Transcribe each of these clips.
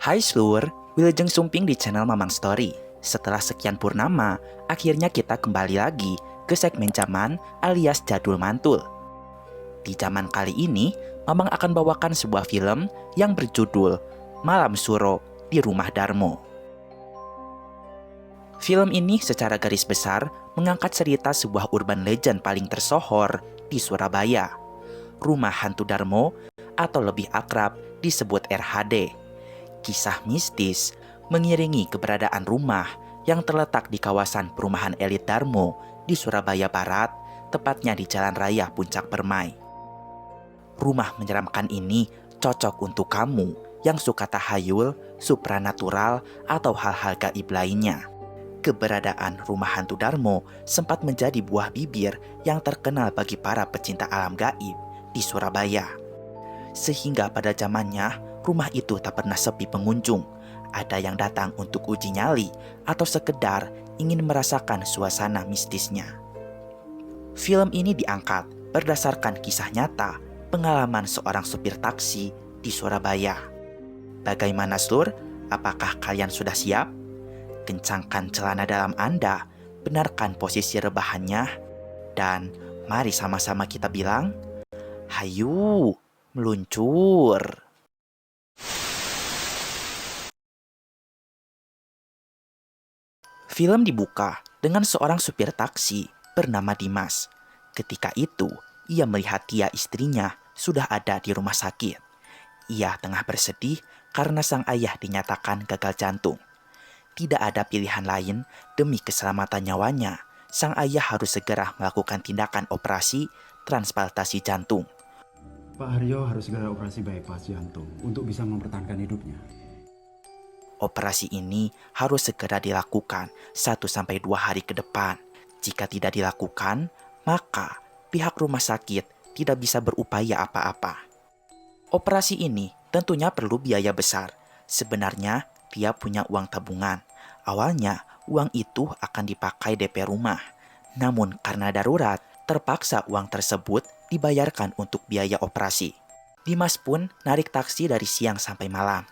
Hai Slur, Wilujeng Sumping di channel Mamang Story. Setelah sekian purnama, akhirnya kita kembali lagi ke segmen zaman alias jadul mantul. Di zaman kali ini, Mamang akan bawakan sebuah film yang berjudul Malam Suro di Rumah Darmo. Film ini secara garis besar mengangkat cerita sebuah urban legend paling tersohor di Surabaya, Rumah Hantu Darmo atau lebih akrab disebut RHD. Kisah mistis mengiringi keberadaan rumah yang terletak di kawasan perumahan elit Darmo di Surabaya Barat, tepatnya di Jalan Raya Puncak Permai. Rumah menyeramkan ini cocok untuk kamu yang suka tahayul, supranatural, atau hal-hal gaib lainnya. Keberadaan Rumah Hantu Darmo sempat menjadi buah bibir yang terkenal bagi para pecinta alam gaib di Surabaya. Sehingga pada zamannya, rumah itu tak pernah sepi pengunjung. Ada yang datang untuk uji nyali atau sekedar ingin merasakan suasana mistisnya. Film ini diangkat berdasarkan kisah nyata pengalaman seorang supir taksi di Surabaya. Bagaimana Slur? Apakah kalian sudah siap? Kencangkan celana dalam Anda, benarkan posisi rebahannya, dan mari sama-sama kita bilang, hayu, meluncur. Film dibuka dengan seorang supir taksi bernama Dimas. Ketika itu, ia melihat Tia istrinya sudah ada di rumah sakit. Ia tengah bersedih karena sang ayah dinyatakan gagal jantung. Tidak ada pilihan lain demi keselamatan nyawanya. Sang ayah harus segera melakukan tindakan operasi transplantasi jantung. Pak Haryo harus segera operasi bypass jantung untuk bisa mempertahankan hidupnya. Operasi ini harus segera dilakukan 1-2 hari ke depan. Jika tidak dilakukan, maka pihak rumah sakit tidak bisa berupaya apa-apa. Operasi ini tentunya perlu biaya besar. Sebenarnya dia punya uang tabungan. Awalnya uang itu akan dipakai DP rumah. Namun karena darurat, terpaksa uang tersebut dibayarkan untuk biaya operasi. Dimas pun narik taksi dari siang sampai malam.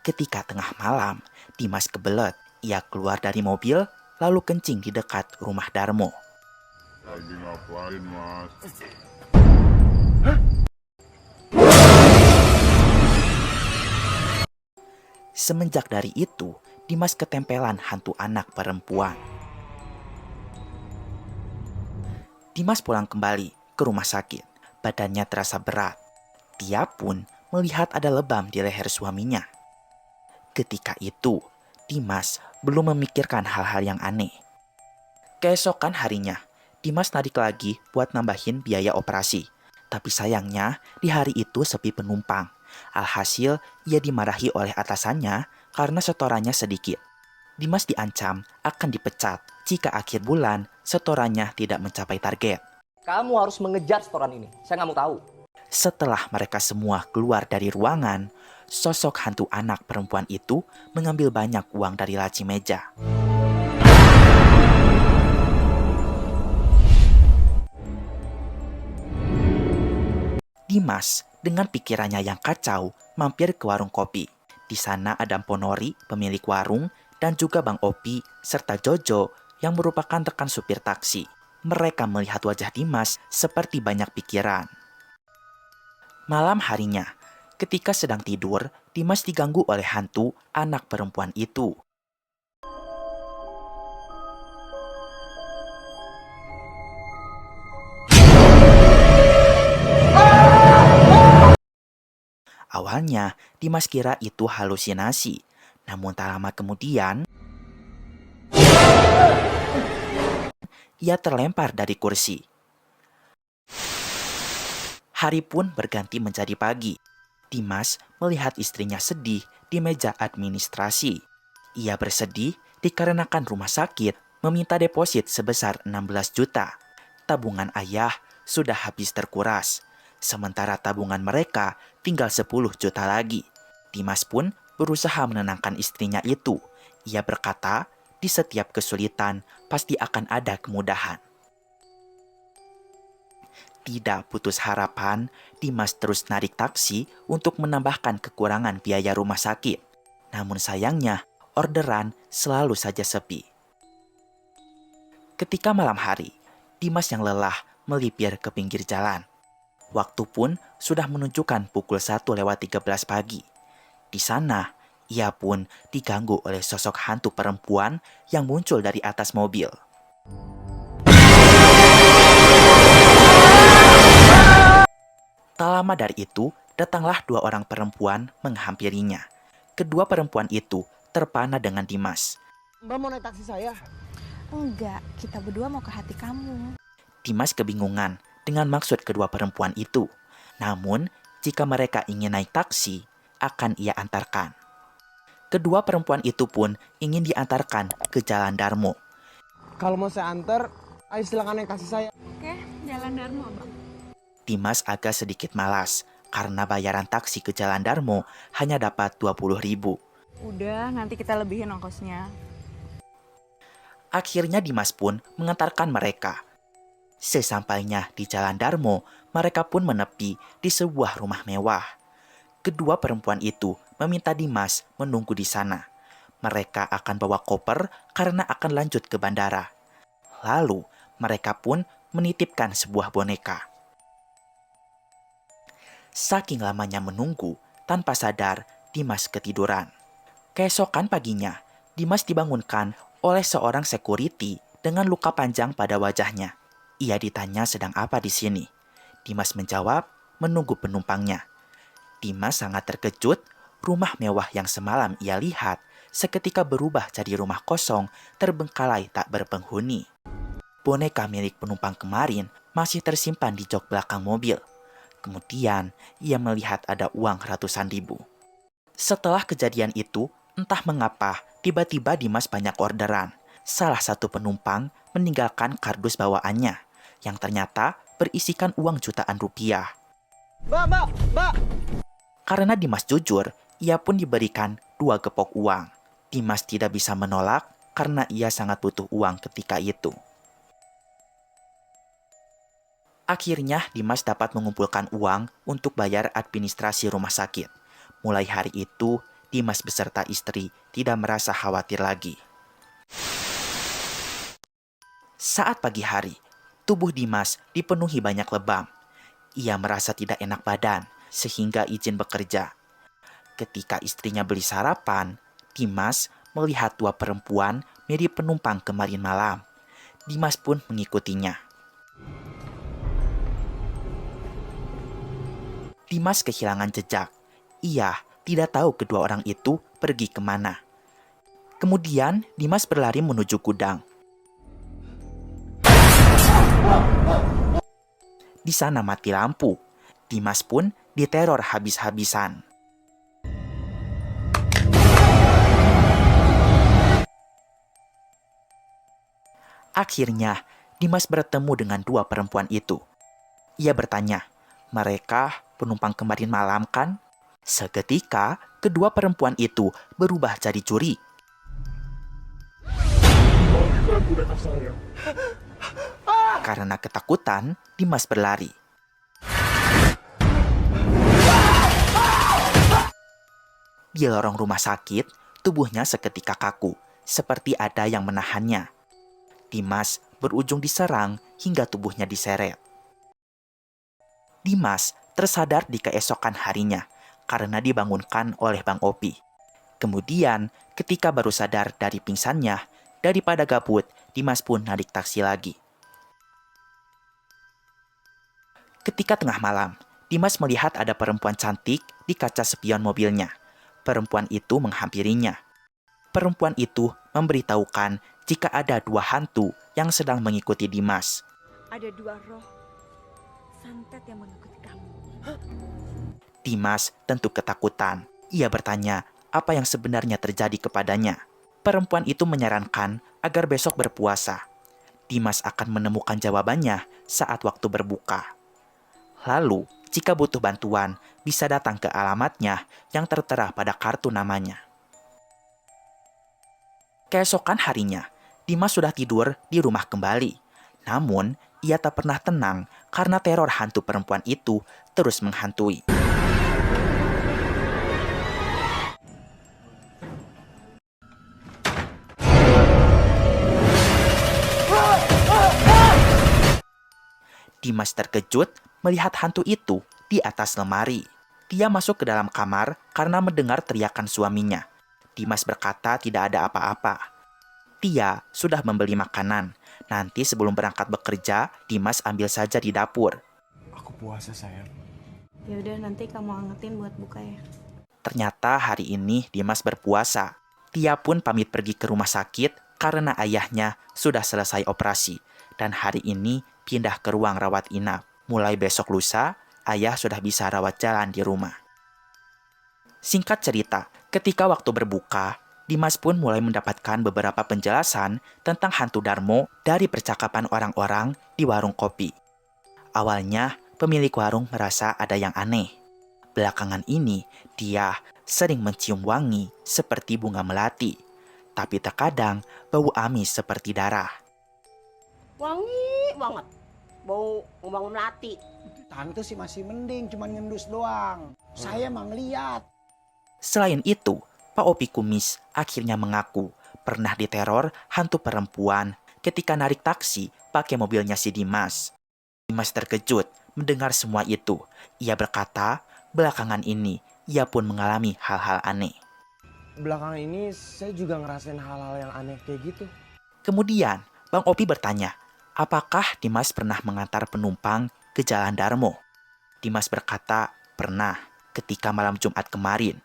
Ketika tengah malam, Dimas kebelet. Ia keluar dari mobil, lalu kencing di dekat rumah Darmo. Lagi ngapain, Mas? Semenjak dari itu, Dimas ketempelan hantu anak perempuan. Dimas pulang kembali ke rumah sakit. Badannya terasa berat. Tia pun melihat ada lebam di leher suaminya. Ketika itu, Dimas belum memikirkan hal-hal yang aneh. Keesokan harinya, Dimas narik lagi buat nambahin biaya operasi. Tapi sayangnya, di hari itu sepi penumpang. Alhasil, ia dimarahi oleh atasannya karena setorannya sedikit. Dimas diancam akan dipecat jika akhir bulan setorannya tidak mencapai target. Kamu harus mengejar setoran ini. Saya nggak mau tahu. Setelah mereka semua keluar dari ruangan, sosok hantu anak perempuan itu mengambil banyak uang dari laci meja. Dimas dengan pikirannya yang kacau mampir ke warung kopi. Di sana ada Ponori, pemilik warung, dan juga Bang Opi serta Jojo yang merupakan rekan supir taksi. Mereka melihat wajah Dimas seperti banyak pikiran. Malam harinya, ketika sedang tidur, Dimas diganggu oleh hantu anak perempuan itu. Awalnya, Dimas kira itu halusinasi. Namun tak lama kemudian, ia terlempar dari kursi. Hari pun berganti menjadi pagi. Dimas melihat istrinya sedih di meja administrasi. Ia bersedih dikarenakan rumah sakit meminta deposit sebesar 16 juta. Tabungan ayah sudah habis terkuras. Sementara tabungan mereka tinggal 10 juta lagi. Dimas pun berusaha menenangkan istrinya itu. Ia berkata, di setiap kesulitan pasti akan ada kemudahan. Tidak putus harapan, Dimas terus narik taksi untuk menambahkan kekurangan biaya rumah sakit. Namun sayangnya, orderan selalu saja sepi. Ketika malam hari, Dimas yang lelah melipir ke pinggir jalan. Waktu pun sudah menunjukkan pukul 1:13 pagi. Di sana, ia pun diganggu oleh sosok hantu perempuan yang muncul dari atas mobil. Tak lama dari itu, datanglah dua orang perempuan menghampirinya. Kedua perempuan itu terpana dengan Dimas. Mbak mau naik taksi saya? Enggak, kita berdua mau ke hati kamu. Dimas kebingungan dengan maksud kedua perempuan itu. Namun, jika mereka ingin naik taksi, akan ia antarkan. Kedua perempuan itu pun ingin diantarkan ke Jalan Darmo. Kalau mau saya antar, ayo silakan naik taksi saya. Oke, Jalan Darmo, Bang. Dimas agak sedikit malas karena bayaran taksi ke Jalan Darmo hanya dapat 20.000. Udah, nanti kita lebihin ongkosnya. Akhirnya Dimas pun mengantarkan mereka. Sesampainya di Jalan Darmo, mereka pun menepi di sebuah rumah mewah. Kedua perempuan itu meminta Dimas menunggu di sana. Mereka akan bawa koper karena akan lanjut ke bandara. Lalu, mereka pun menitipkan sebuah boneka. Saking lamanya menunggu, tanpa sadar Dimas ketiduran. Keesokan paginya, Dimas dibangunkan oleh seorang security dengan luka panjang pada wajahnya. Ia ditanya sedang apa di sini. Dimas menjawab, menunggu penumpangnya. Dimas sangat terkejut, rumah mewah yang semalam ia lihat seketika berubah jadi rumah kosong, terbengkalai tak berpenghuni. Boneka milik penumpang kemarin masih tersimpan di jok belakang mobil. Kemudian, ia melihat ada uang ratusan ribu. Setelah kejadian itu, entah mengapa, tiba-tiba Dimas banyak orderan. Salah satu penumpang meninggalkan kardus bawaannya, yang ternyata berisikan uang jutaan rupiah. Mbak! Karena Dimas jujur, ia pun diberikan 2 gepok uang. Dimas tidak bisa menolak karena ia sangat butuh uang ketika itu. Akhirnya Dimas dapat mengumpulkan uang untuk bayar administrasi rumah sakit. Mulai hari itu, Dimas beserta istri tidak merasa khawatir lagi. Saat pagi hari, tubuh Dimas dipenuhi banyak lebam. Ia merasa tidak enak badan, sehingga izin bekerja. Ketika istrinya beli sarapan, Dimas melihat 2 perempuan mirip penumpang kemarin malam. Dimas pun mengikutinya. Dimas kehilangan jejak. Ia tidak tahu kedua orang itu pergi kemana. Kemudian Dimas berlari menuju gudang. Di sana mati lampu. Dimas pun diteror habis-habisan. Akhirnya, Dimas bertemu dengan 2 perempuan itu. Ia bertanya, mereka penumpang kemarin malam kan? Seketika, kedua perempuan itu berubah jadi curi. Karena ketakutan, Dimas berlari. Di lorong rumah sakit, tubuhnya seketika kaku, seperti ada yang menahannya. Dimas berujung diserang hingga tubuhnya diseret. Dimas tersadar di keesokan harinya karena dibangunkan oleh Bang Opi. Kemudian, ketika baru sadar dari pingsannya, daripada gabut, Dimas pun narik taksi lagi. Ketika tengah malam, Dimas melihat ada perempuan cantik di kaca spion mobilnya. Perempuan itu menghampirinya. Perempuan itu memberitahukan jika ada 2 hantu yang sedang mengikuti Dimas. Ada 2 roh santet yang mengikuti kamu. Dimas tentu ketakutan. Ia bertanya apa yang sebenarnya terjadi kepadanya. Perempuan itu menyarankan agar besok berpuasa. Dimas akan menemukan jawabannya saat waktu berbuka. Lalu, jika butuh bantuan, bisa datang ke alamatnya yang tertera pada kartu namanya. Keesokan harinya, Dimas sudah tidur di rumah kembali. Namun, ia tak pernah tenang karena teror hantu perempuan itu terus menghantui. Dimas terkejut melihat hantu itu di atas lemari. Dia masuk ke dalam kamar karena mendengar teriakan suaminya. Dimas berkata tidak ada apa-apa. Dia sudah membeli makanan. Nanti sebelum berangkat bekerja, Dimas ambil saja di dapur. Aku puasa sayang. Ya udah nanti kamu angetin buat buka ya. Ternyata hari ini Dimas berpuasa. Dia pun pamit pergi ke rumah sakit karena ayahnya sudah selesai operasi. Dan hari ini pindah ke ruang rawat inap. Mulai besok lusa, ayah sudah bisa rawat jalan di rumah. Singkat cerita, ketika waktu berbuka, Dimas pun mulai mendapatkan beberapa penjelasan tentang hantu Darmo dari percakapan orang-orang di warung kopi. Awalnya, pemilik warung merasa ada yang aneh. Belakangan ini, dia sering mencium wangi seperti bunga melati. Tapi terkadang bau amis seperti darah. Wangi banget. Bau bunga melati. Tante sih masih mending, cuman ngendus doang. Saya mah ngeliat. Selain itu, Pak Opi Kumis akhirnya mengaku pernah diteror hantu perempuan ketika narik taksi pakai mobilnya si Dimas. Dimas terkejut mendengar semua itu. Ia berkata, belakangan ini ia pun mengalami hal-hal aneh. Belakangan ini saya juga ngerasain hal-hal yang aneh kayak gitu. Kemudian, Bang Opi bertanya, apakah Dimas pernah mengantar penumpang ke Jalan Darmo? Dimas berkata, pernah, ketika malam Jumat kemarin.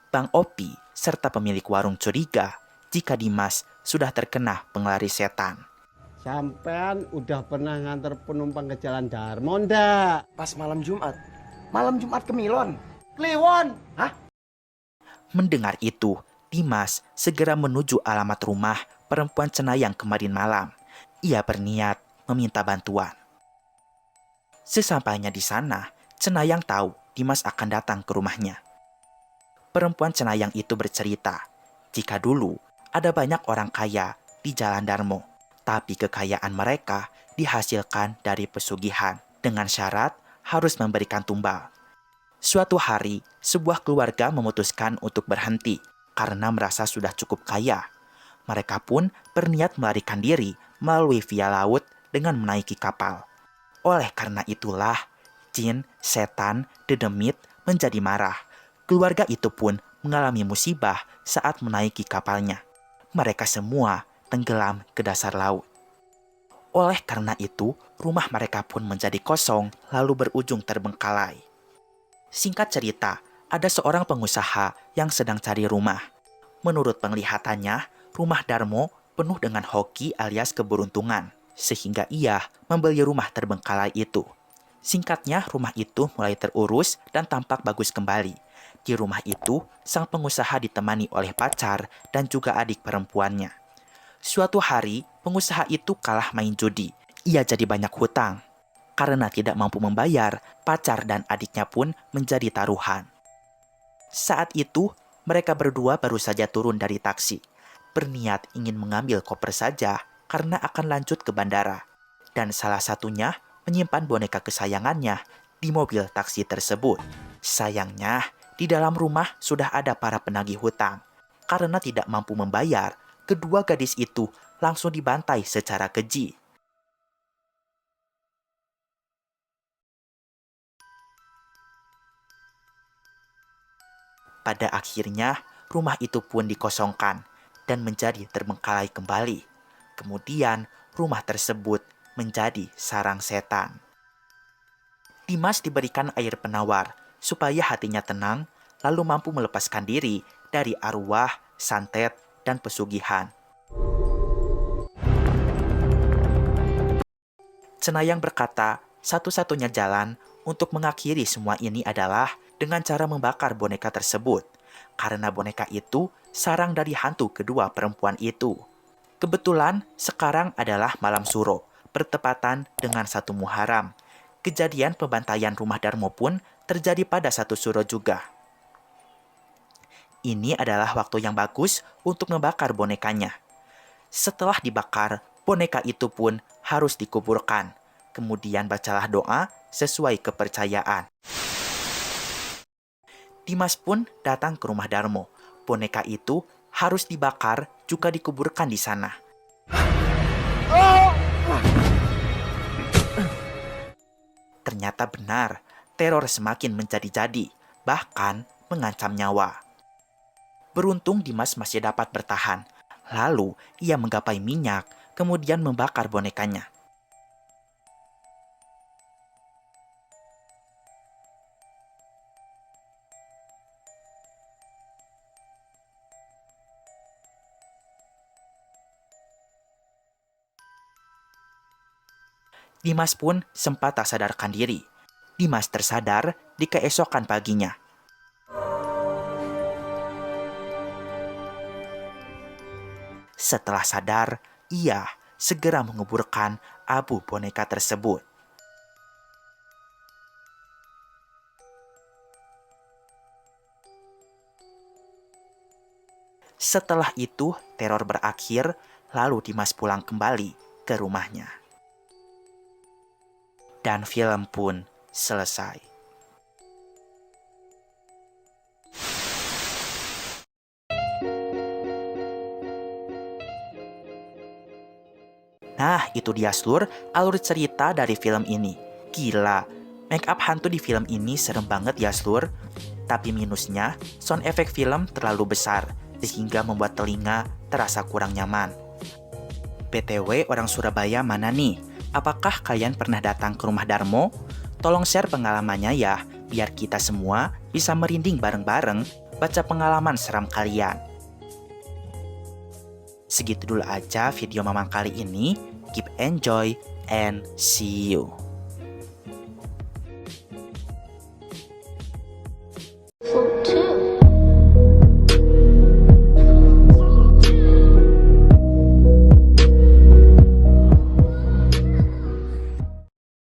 Bang Opi serta pemilik warung curiga jika Dimas sudah terkena penglaris setan. Sampean udah pernah nganter penumpang ke Jalan Darmo ndak? Pas malam Jumat. Malam Jumat ke Milon. Kliwon. Hah? Mendengar itu, Dimas segera menuju alamat rumah perempuan Cenayang kemarin malam. Ia berniat meminta bantuan. Sesampainya di sana, Cenayang tahu Dimas akan datang ke rumahnya. Perempuan Cenayang itu bercerita, jika dulu ada banyak orang kaya di Jalan Darmo, tapi kekayaan mereka dihasilkan dari pesugihan dengan syarat harus memberikan tumbal. Suatu hari, sebuah keluarga memutuskan untuk berhenti karena merasa sudah cukup kaya. Mereka pun berniat melarikan diri melalui via laut dengan menaiki kapal. Oleh karena itulah, jin, setan, dedemit menjadi marah. Keluarga itu pun mengalami musibah saat menaiki kapalnya. Mereka semua tenggelam ke dasar laut. Oleh karena itu, rumah mereka pun menjadi kosong lalu berujung terbengkalai. Singkat cerita, ada seorang pengusaha yang sedang cari rumah. Menurut penglihatannya, rumah Darmo penuh dengan hoki alias keberuntungan, sehingga ia membeli rumah terbengkalai itu. Singkatnya, rumah itu mulai terurus dan tampak bagus kembali. Di rumah itu, sang pengusaha ditemani oleh pacar dan juga adik perempuannya. Suatu hari, pengusaha itu kalah main judi. Ia jadi banyak hutang. Karena tidak mampu membayar, pacar dan adiknya pun menjadi taruhan. Saat itu, mereka berdua baru saja turun dari taksi. Berniat ingin mengambil koper saja karena akan lanjut ke bandara. Dan salah satunya menyimpan boneka kesayangannya di mobil taksi tersebut. Sayangnya, di dalam rumah sudah ada para penagih hutang. Karena tidak mampu membayar, kedua gadis itu langsung dibantai secara keji. Pada akhirnya, rumah itu pun dikosongkan dan menjadi terbengkalai kembali. Kemudian, rumah tersebut menjadi sarang setan. Dimas diberikan air penawar supaya hatinya tenang, lalu mampu melepaskan diri dari arwah, santet, dan pesugihan. Cenayang berkata, satu-satunya jalan untuk mengakhiri semua ini adalah dengan cara membakar boneka tersebut, karena boneka itu sarang dari hantu kedua perempuan itu. Kebetulan sekarang adalah malam suro, bertepatan dengan 1 Muharram. Kejadian pembantaian rumah Darmo pun terjadi pada 1 Suro juga. Ini adalah waktu yang bagus untuk membakar bonekanya. Setelah dibakar, boneka itu pun harus dikuburkan, Kemudian bacalah doa sesuai kepercayaan. Dimas pun datang ke rumah Darmo. Boneka itu harus dibakar juga dikuburkan di sana. Ternyata benar, teror semakin menjadi-jadi, bahkan mengancam nyawa. Beruntung Dimas masih dapat bertahan. Lalu ia menggapai minyak, kemudian membakar bonekanya. Dimas pun sempat tak sadarkan diri. Dimas tersadar di keesokan paginya. Setelah sadar, ia segera menguburkan abu boneka tersebut. Setelah itu, teror berakhir, lalu Dimas pulang kembali ke rumahnya. Dan film pun selesai. Nah, itu dia seluruh alur cerita dari film ini. Gila, make up hantu di film ini serem banget ya seluruh. Tapi minusnya, sound efek film terlalu besar, sehingga membuat telinga terasa kurang nyaman. BTW, orang Surabaya mana nih? Apakah kalian pernah datang ke rumah Darmo? Tolong share pengalamannya ya, biar kita semua bisa merinding bareng-bareng baca pengalaman seram kalian. Segitu dulu aja video Mamang kali ini. Keep enjoy and see you.